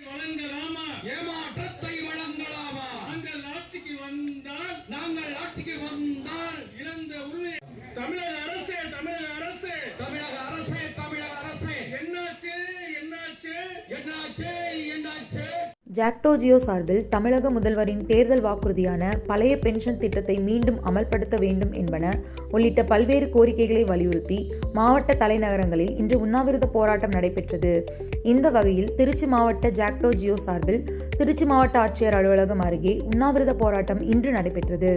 வழங்கலாமா? ஏமாற்றத்தை வழங்கலாமா? நாங்கள் ஆட்சிக்கு வந்தால் இழந்த உரிமை தமிழக அரசு என்னாச்சு? ஜாக்டோ ஜியோ சார்பில் தமிழக முதல்வரின் தேர்தல் வாக்குறுதியான பழைய பென்ஷன் திட்டத்தை மீண்டும் அமல்படுத்த வேண்டும் என்பன உள்ளிட்ட பல்வேறு கோரிக்கைகளை வலியுறுத்தி மாவட்ட தலைநகரங்களில் இன்று உண்ணாவிரத போராட்டம் நடைபெற்றது. இந்த வகையில் திருச்சி மாவட்ட ஜாக்டோ ஜியோ சார்பில் திருச்சி மாவட்ட ஆட்சியர் அலுவலகம் அருகே உண்ணாவிரத போராட்டம் இன்று நடைபெற்றது.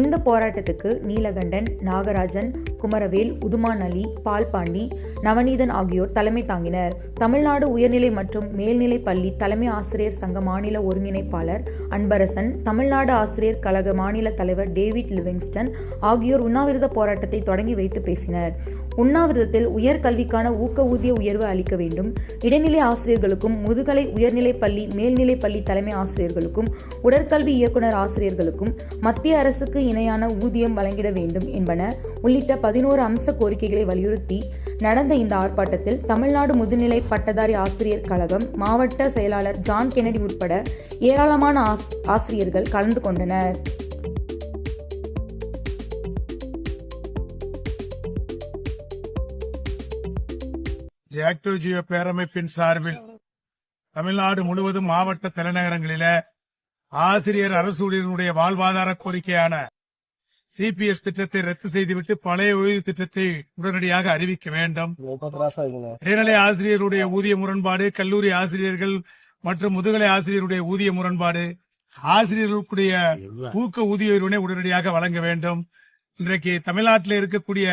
இந்த போராட்டத்துக்கு நீலகண்டன், நாகராஜன், குமரவேல், உதுமான் அலி, பால்பாண்டி, நவநீதன் ஆகியோர் தலைமை தாங்கினர். தமிழ்நாடு உயர்நிலை மற்றும் மேல்நிலை பள்ளி தலைமை ஆசிரியர் சங்க மாநில ஒருங்கிணைப்பாளர் அன்பரசன், தமிழ்நாடு ஆசிரியர் கழக மாநில தலைவர் டேவிட் லிவிங்ஸ்டன் ஆகியோர் உண்ணாவிரத போராட்டத்தை தொடங்கி வைத்து பேசினர். உண்ணாவிரதத்தில் உயர்கல்விக்கான ஊக்க ஊதிய உயர்வு அளிக்க வேண்டும், இடைநிலை ஆசிரியர்களுக்கும் முதுகலை உயர்நிலை பள்ளி மேல்நிலை பள்ளி தலைமை ஆசிரியர்களுக்கும் உடற்கல்வி இயக்குனர் ஆசிரியர்களுக்கும் மத்திய அரசுக்கு இணையான ஊதியம் வழங்கிட வேண்டும் என்பன உள்ளிட்ட 11 அம்ச கோரிக்கைகளை வலியுறுத்தி நடந்த இந்த ஆர்ப்பாட்டத்தில் தமிழ்நாடு முதுநிலை பட்டதாரி ஆசிரியர் கழகம் மாவட்ட செயலாளர் ஜான் கென்னடி உட்பட ஏராளமான ஆசிரியர்கள் கலந்து கொண்டனர். ஜாக்டோ ஜியோ பேரமைப்பின் சார்பில் தமிழ்நாடு முழுவதும் மாவட்ட தலைநகரங்களில ஆசிரியர் அரசு ஊழியர்களுடைய வாழ்வாதார கோரிக்கையான சிபிஎஸ் திட்டத்தை ரத்து செய்துவிட்டு பழைய ஓய்வு திட்டத்தை உடனடியாக அறிவிக்க வேண்டும். இடைநிலை ஆசிரியர்களுடைய ஊதிய முரண்பாடு, கல்லூரி ஆசிரியர்கள் மற்றும் முதுகலை ஆசிரியருடைய ஊதிய முரண்பாடு, ஆசிரியர்களுடைய ஊக்க ஊதிய உயர்வினை உடனடியாக வழங்க வேண்டும். இன்றைக்கு தமிழ்நாட்டில் இருக்கக்கூடிய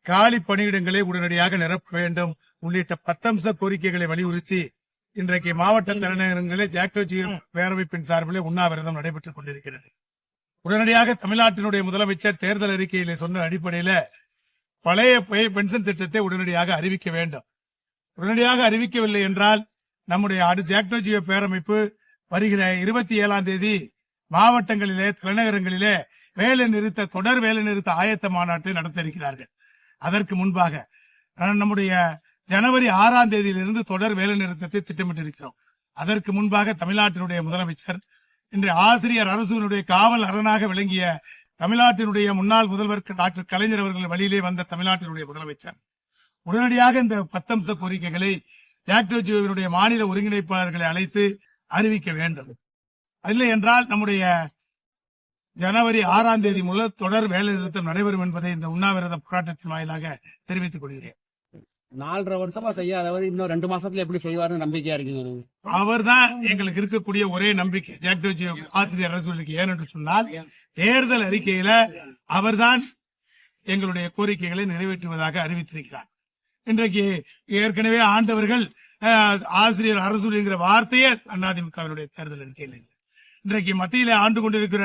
காலி பணியிடங்களை உடனடியாக நிரப்ப வேண்டும் உள்ளிட்ட 10 அம்ச கோரிக்கைகளை வலியுறுத்தி இன்றைக்கு மாவட்ட தலைநகரங்களில் ஜாக்டோ ஜியோ பேரமைப்பின் சார்பில் உண்ணாவிரதம் நடைபெற்றுக் கொண்டிருக்கிறது. உடனடியாக தமிழ்நாட்டினுடைய முதலமைச்சர் தேர்தல் அறிக்கையில சொன்ன அடிப்படையில பழைய பென்ஷன் திட்டத்தை உடனடியாக அறிவிக்க வேண்டும். உடனடியாக அறிவிக்கவில்லை என்றால் நம்முடைய ஜாக்டோ ஜியோ பேரமைப்பு வருகிற 27ஆம் தேதி மாவட்டங்களிலே தலைநகரங்களிலே தொடர் வேலை நிறுத்த ஆயத்த மாநாட்டை நடத்த இருக்கிறார்கள். அதற்கு முன்பாக நம்முடைய ஜனவரி 6ஆம் தேதியிலிருந்து தொடர் வேலை நிறுத்தத்தை திட்டமிட்டிருக்கிறோம். அதற்கு முன்பாக தமிழ்நாட்டினுடைய முதலமைச்சர் இன்று ஆசிரியர் அரசுடைய காவல் அரணாக விளங்கிய தமிழ்நாட்டினுடைய முன்னாள் முதல்வர் டாக்டர் கலைஞர் அவர்கள் வழியிலே வந்த தமிழ்நாட்டினுடைய முதலமைச்சர் உடனடியாக இந்த 10 அம்ச கோரிக்கைகளை ஜாக்டோ ஜியோவினுடைய மாநில ஒருங்கிணைப்பாளர்களை அழைத்து அறிவிக்க வேண்டும். இல்லை என்றால் நம்முடைய ஜனவரி 6ஆம் தேதி முதல் தொடர் வேலை நிறுத்தம் நடைபெறும் என்பதை இந்த உண்ணாவிரத போராட்டத்தின் வாயிலாக தெரிவித்துக் கொள்கிறேன். 4.5 வருஷமா செய்யாதவர் இன்னும் 2 மாசத்துல எப்படி செய்வாருன்னு நம்பிக்கையா இருக்குங்க. அவர் தான் எங்களுக்கு இருக்கக்கூடிய ஒரே நம்பிக்கை ஜாக்டோ ஜியோ ஆசிரியர் அரசுக்கு. ஏனென்று சொன்னால் தேர்தல் அறிக்கையில அவர்தான் எங்களுடைய கோரிக்கைகளை நிறைவேற்றுவதாக அறிவித்திருக்கிறார். இன்றைக்கு ஏற்கனவே ஆண்டவர்கள் ஆசிரியர் அரசுங்கிற வார்த்தையே அதிமுகவினுடைய தேர்தல் அறிக்கையில் இல்லை. இன்றைக்கு மத்தியில ஆண்டு கொண்டிருக்கிற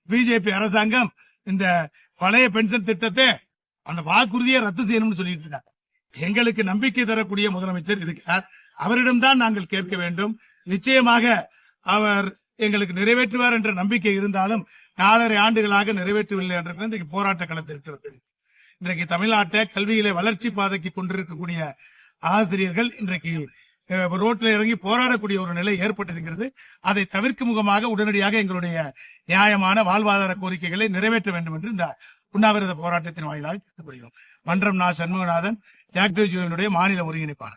பிஜேபி அரசாங்கம் இந்த பழைய பென்ஷன் திட்டத்தை அந்த வாக்குறுதியை ரத்து செய்யணும்னு சொல்லிட்டு இருக்காங்க. எங்களுக்கு நம்பிக்கை தரக்கூடிய முதலமைச்சர் இருக்கிறார். அவரிடம்தான் நாங்கள் கேட்க வேண்டும். நிச்சயமாக அவர் எங்களுக்கு நிறைவேற்றுவார் என்ற நம்பிக்கை இருந்தாலும் 4.5 ஆண்டுகளாக நிறைவேற்றவில்லை என்ற இன்றைக்கு போராட்ட களத்தில் இருக்கிறது. இன்றைக்கு தமிழ்நாட்டை கல்வியிலே வளர்ச்சி பாதைக்கு கொண்டிருக்கக்கூடிய ஆசிரியர்கள் இன்றைக்கு ரோட்டில் இறங்கி போராடக்கூடிய ஒரு நிலை ஏற்பட்டிருக்கிறது. அதை தவிர்க்கும் முகமாக உடனடியாக எங்களுடைய நியாயமான வாழ்வாதார கோரிக்கைகளை நிறைவேற்ற வேண்டும் என்று இந்த உண்ணாவிரத போராட்டத்தின் வாயிலாக கேட்டுக்கொள்கிறோம். மன்றம் நா. சண்முகநாதன், ஜாக்டோ ஜியோவினுடைய மாநில ஒருங்கிணைப்பாளர்.